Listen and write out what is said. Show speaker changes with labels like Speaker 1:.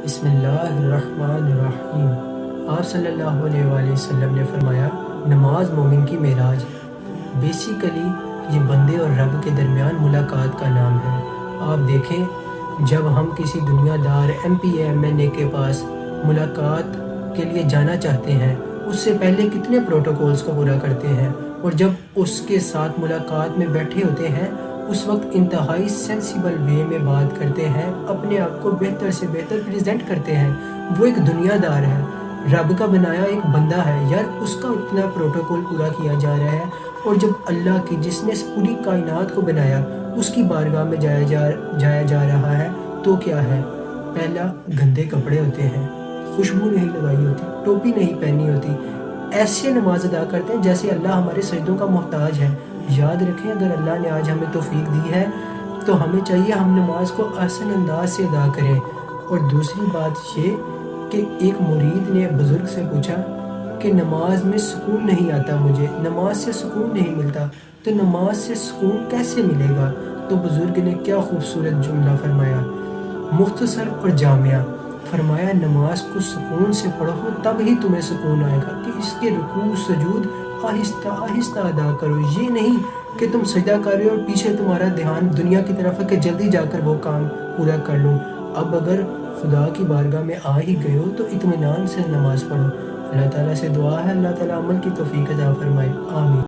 Speaker 1: بسم اللہ الرحمن الرحیم۔ آپ صلی اللہ علیہ وآلہ وسلم نے فرمایا، نماز مومن کی معراج ہے۔ بیسیکلی یہ بندے اور رب کے درمیان ملاقات کا نام ہے۔ آپ دیکھیں، جب ہم کسی دنیا دار MPA کے پاس ملاقات کے لیے جانا چاہتے ہیں، اس سے پہلے کتنے پروٹوکولز کو پورا کرتے ہیں، اور جب اس کے ساتھ ملاقات میں بیٹھے ہوتے ہیں اس وقت انتہائی سینسیبل وے میں بات کرتے ہیں، اپنے آپ کو بہتر سے بہتر پریزنٹ کرتے ہیں۔ وہ ایک دنیا دار ہے، رب کا بنایا ایک بندہ ہے، یار اس کا اتنا پروٹوکول پورا کیا جا رہا ہے، اور جب اللہ کی جس نے پوری کائنات کو بنایا اس کی بارگاہ میں جایا جا رہا ہے تو کیا ہے؟ پہلا، گندے کپڑے ہوتے ہیں، خوشبو نہیں لگائی ہوتی، ٹوپی نہیں پہنی ہوتی، ایسے نماز ادا کرتے ہیں جیسے اللہ ہمارے سجدوں کا محتاج ہے۔ یاد رکھیں، اگر اللہ نے آج ہمیں توفیق دی ہے تو ہمیں چاہیے ہم نماز کو احسن انداز سے ادا کریں۔ اور دوسری بات یہ کہ ایک مرید نے بزرگ سے پوچھا کہ نماز میں سکون نہیں آتا، مجھے نماز سے سکون نہیں ملتا، تو نماز سے سکون کیسے ملے گا؟ تو بزرگ نے کیا خوبصورت جملہ فرمایا، مختصر اور جامع فرمایا، نماز کو سکون سے پڑھو تب ہی تمہیں سکون آئے گا، کہ اس کے رکوع سجود آہستہ آہستہ ادا کرو۔ یہ نہیں کہ تم سجدہ کر رہے ہو اور پیچھے تمہارا دھیان دنیا کی طرف ہے کہ جلدی جا کر وہ کام پورا کر لوں۔ اب اگر خدا کی بارگاہ میں آ ہی گئے ہو تو اطمینان سے نماز پڑھو۔ اللہ تعالیٰ سے دعا ہے، اللہ تعالیٰ عمل کی توفیق عطا فرمائے، آمین۔